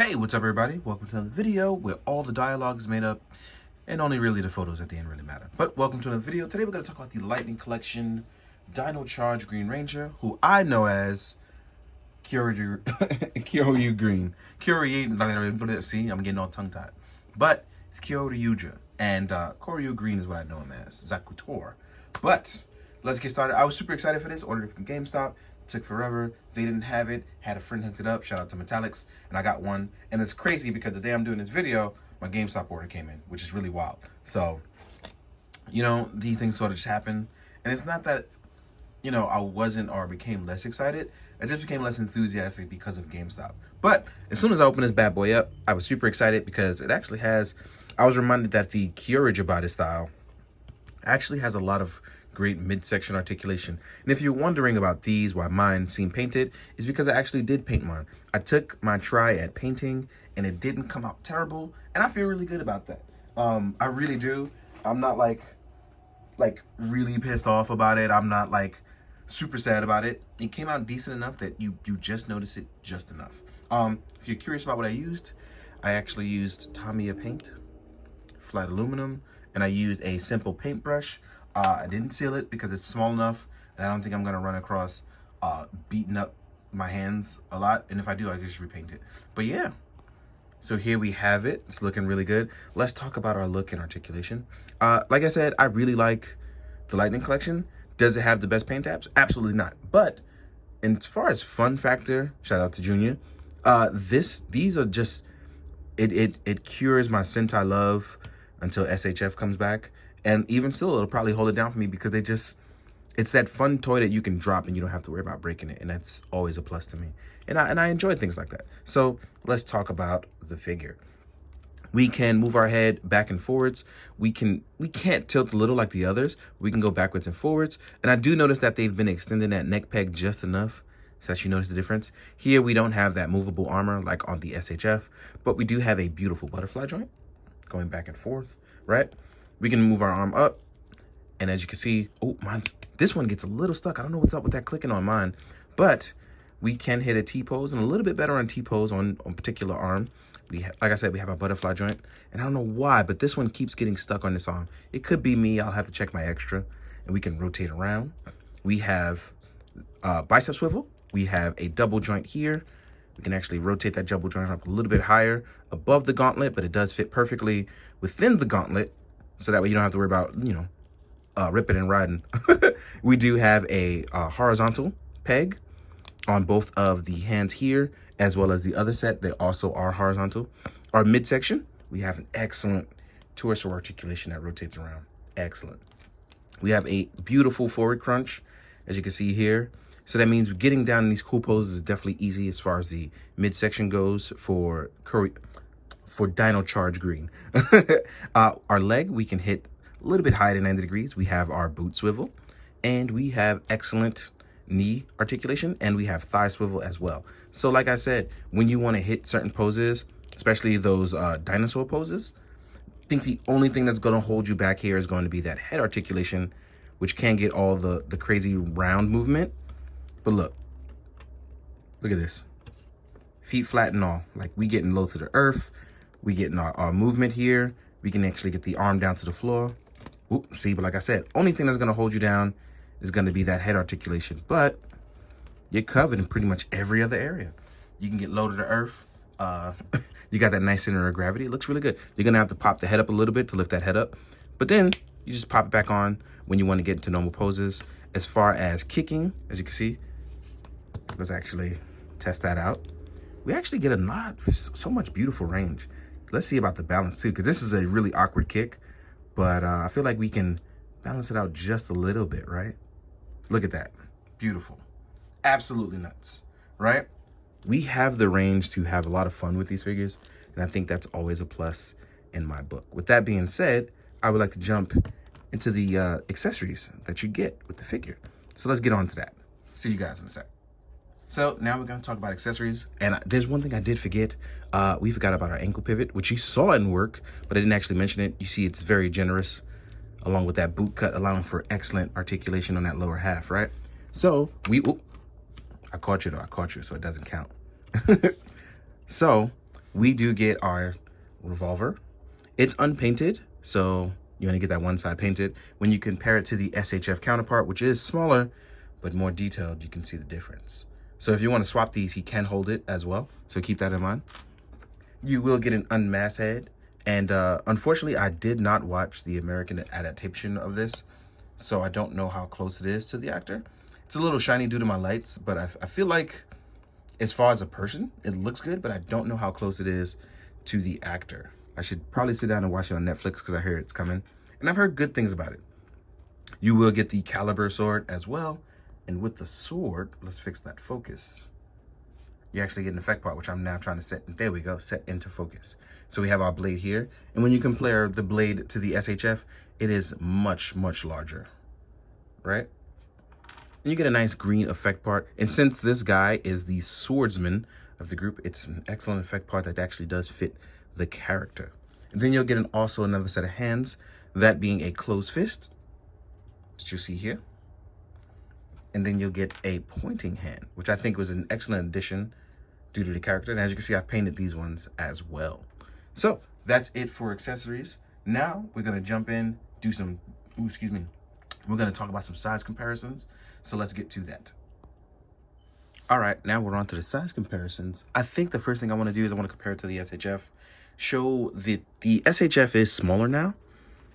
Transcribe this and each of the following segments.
Hey, what's up everybody? Welcome to another video where all the dialogue is made up and only really the photos at the end really matter. But welcome to another video. Today we're going to talk about the Lightning Collection Dino Charge Green Ranger, who I know as Kyoryu Green. Kyoryu, see, I'm getting all tongue-tied. But it's Kyoryuja, and Koryu Green is what I know him as, Zakutor. But let's get started. I was super excited for this, ordered it from GameStop. Took forever. They didn't have it. Had a friend hooked it up. Shout out to Metallics. And I got one. And it's crazy because the day I'm doing this video, my GameStop order came in, which is really wild. So, you know, these things sort of just happen. And it's not that, you know, I wasn't or became less excited. I just became less enthusiastic because of GameStop. But as soon as I opened this bad boy up, I was super excited because it actually has, I was reminded that the Kyoryuja body style actually has a lot of great midsection articulation. And if you're wondering about these, why mine seem painted, is because I actually did paint mine. I took my try at painting and it didn't come out terrible, and I feel really good about that. I really do. I'm not like really pissed off about it. I'm not like super sad about it. It came out decent enough that you just notice it just enough. If you're curious about what I used, I actually used Tamiya paint, flat aluminum, and I used a simple paintbrush. I didn't seal it because it's small enough, and I don't think I'm gonna run across beating up my hands a lot. And if I do, I just repaint it. But yeah, so here we have it. It's looking really good. Let's talk about our look and articulation. Like I said, I really like the Lightning Collection. Does it have the best paint apps? Absolutely not. But as far as fun factor, shout out to Junior. These are just it cures my Sentai love until SHF comes back. And even still, it'll probably hold it down for me because it's that fun toy that you can drop and you don't have to worry about breaking it. And that's always a plus to me. And I enjoy things like that. So let's talk about the figure. We can move our head back and forwards. We can't tilt a little like the others. We can go backwards and forwards. And I do notice that they've been extending that neck peg just enough so that you notice the difference. Here, we don't have that movable armor like on the SHF, but we do have a beautiful butterfly joint going back and forth, right? We can move our arm up, and as you can see, oh, this one gets a little stuck. I don't know what's up with that clicking on mine, but we can hit a T-pose, and a little bit better on T-pose on particular arm. Like I said, we have our butterfly joint, and I don't know why, but this one keeps getting stuck on this arm. It could be me. I'll have to check my extra, and we can rotate around. We have bicep swivel. We have a double joint here. We can actually rotate that double joint up a little bit higher above the gauntlet, but it does fit perfectly within the gauntlet. So that way you don't have to worry about, you know, ripping and riding. We do have a horizontal peg on both of the hands here, as well as the other set. They also are horizontal. Our midsection, we have an excellent torso articulation that rotates around. Excellent. We have a beautiful forward crunch, as you can see here. So that means getting down in these cool poses is definitely easy as far as the midsection goes for Dino Charge Green. Our leg, we can hit a little bit higher than 90 degrees. We have our boot swivel, and we have excellent knee articulation, and we have thigh swivel as well. So like I said, when you want to hit certain poses, especially those dinosaur poses, I think the only thing that's going to hold you back here is going to be that head articulation, which can get all the crazy round movement. But look at this. Feet flat and all. Like, we getting low to the earth. We getting our movement here. We can actually get the arm down to the floor. Oop, see, but like I said, only thing that's going to hold you down is going to be that head articulation. But you're covered in pretty much every other area. You can get low to the earth. You got that nice center of gravity. It looks really good. You're going to have to pop the head up a little bit to lift that head up. But then you just pop it back on when you want to get into normal poses. As far as kicking, as you can see, let's actually test that out. We actually get so much beautiful range. Let's see about the balance too, because this is a really awkward kick, but I feel like we can balance it out just a little bit, right? Look at that. Beautiful. Absolutely nuts, right? We have the range to have a lot of fun with these figures, and I think that's always a plus in my book. With that being said, I would like to jump into the accessories that you get with the figure. So let's get on to that. See you guys in a sec. So now we're going to talk about accessories. And there's one thing I did forget. We forgot about our ankle pivot, which you saw in work, but I didn't actually mention it. You see it's very generous, along with that boot cut, allowing for excellent articulation on that lower half, right? So I caught you though. I caught you, so it doesn't count. So we do get our revolver. It's unpainted, so you want to get that one side painted. When you compare it to the SHF counterpart, which is smaller but more detailed, you can see the difference. So if you want to swap these, he can hold it as well, so keep that in mind. You will get an unmasked head, and unfortunately I did not watch the American adaptation of this, so I don't know how close it is to the actor. It's a little shiny due to my lights, but I feel like as far as a person, it looks good, but I don't know how close it is to the actor. I should probably sit down and watch it on Netflix because I hear it's coming, and I've heard good things about it. You will get the caliber sword as well, and with the sword, let's fix that focus. You actually get an effect part, which I'm now trying to set. There we go, set into focus. So we have our blade here, and when you compare the blade to the SHF, it is much, much larger, right? And you get a nice green effect part. And since this guy is the swordsman of the group, it's an excellent effect part that actually does fit the character. And then you'll get also another set of hands, that being a closed fist, that you see here. And then you'll get a pointing hand, which I think was an excellent addition due to the character. And as you can see, I've painted these ones as well. So that's it for accessories. Now we're gonna jump in, do some, we're gonna talk about some size comparisons. So let's get to that. All right, now we're on to the size comparisons. I think the first thing I wanna do is I wanna compare it to the SHF. Show that the SHF is smaller now.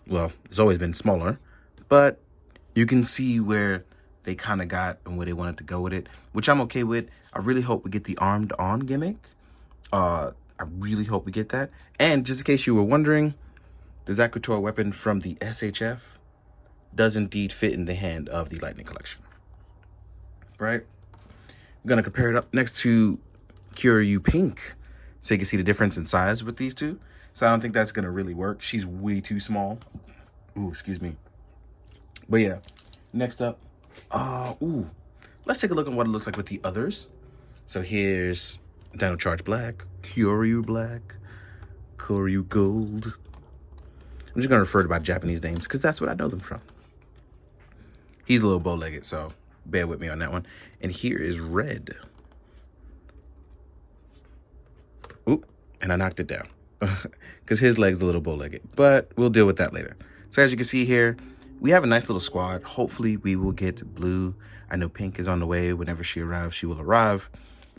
Well, it's always been smaller, but you can see where they kind of got and where they wanted to go with it, which I'm okay with. I really hope we get the armed on gimmick. I really hope we get that. And just in case you were wondering, the Zakutor weapon from the SHF does indeed fit in the hand of the Lightning Collection. Right? I'm gonna compare it up next to Kyoryu Pink, so you can see the difference in size with these two. So I don't think that's gonna really work. She's way too small. Ooh, excuse me. But yeah, next up, let's take a look at what it looks like with the others. So here's Dino Charge Black, Kyoryu Black, Kyoryu Gold. I'm just gonna refer to by Japanese names because that's what I know them from. He's a little bow-legged, so bear with me on that one. And here is Red. Oop, and I knocked it down because his leg's a little bow-legged, but we'll deal with that later. So as you can see here, we have a nice little squad. Hopefully we will get Blue. I know Pink is on the way. Whenever she arrives, she will arrive.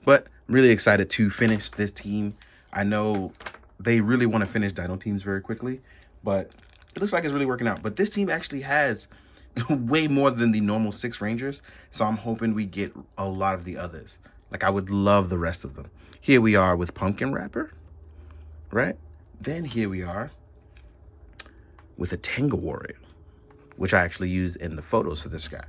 But I'm really excited to finish this team. I know they really want to finish Dino teams very quickly, but it looks like it's really working out. But this team actually has way more than the normal 6 Rangers. So I'm hoping we get a lot of the others. Like, I would love the rest of them. Here we are with Pumpkin Wrapper, right? Then here we are with a Tenga Warrior, which I actually used in the photos for this guy.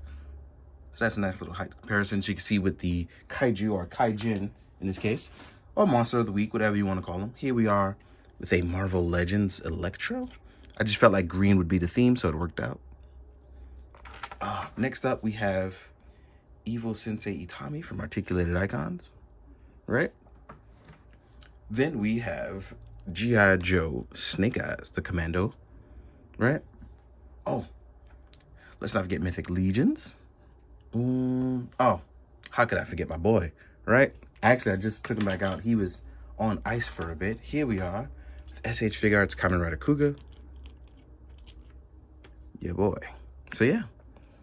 So that's a nice little height comparison. So you can see with the Kaiju, or Kaijin in this case, or Monster of the Week, whatever you want to call them. Here we are with a Marvel Legends Electro. I just felt like green would be the theme, so it worked out. Next up, we have Evil Sensei Itami from Articulated Icons, right? Then we have G.I. Joe Snake Eyes, the Commando, right? Oh, let's not forget Mythic Legions. Oh, how could I forget my boy, right? Actually, I just took him back out. He was on ice for a bit. Here we are with SH Figure Arts Kamen Rider Kuga. Yeah, boy. So yeah,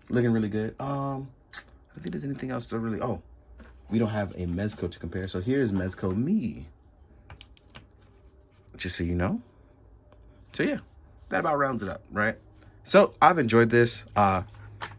looking really good. I don't think there's anything else to really, we don't have a Mezco to compare. So here's Mezco Me, just so you know. So yeah, that about rounds it up, right? So I've enjoyed this.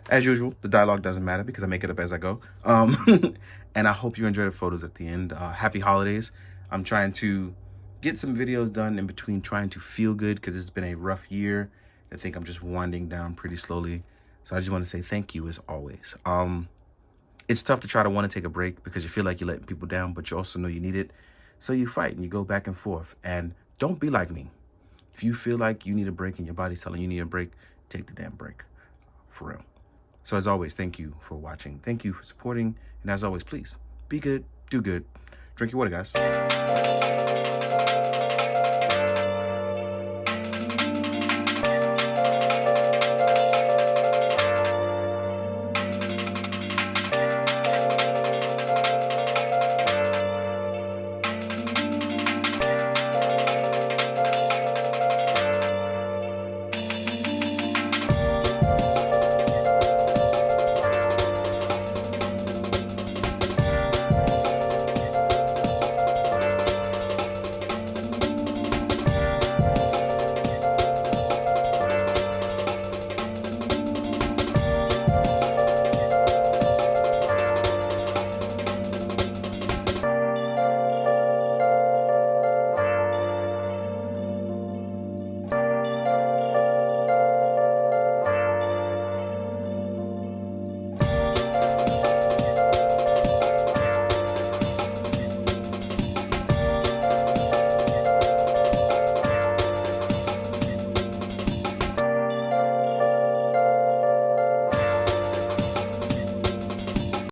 As usual, the dialogue doesn't matter because I make it up as I go. And I hope you enjoy the photos at the end. Happy holidays. I'm trying to get some videos done in between, trying to feel good because it's been a rough year. I think I'm just winding down pretty slowly. So I just want to say thank you as always. It's tough to try to want to take a break because you feel like you're letting people down, but you also know you need it. So you fight and you go back and forth. And don't be like me. If you feel like you need a break and your body's telling you need a break, take the damn break. For real. So as always, thank you for watching. Thank you for supporting. And as always, please be good, do good. Drink your water, guys.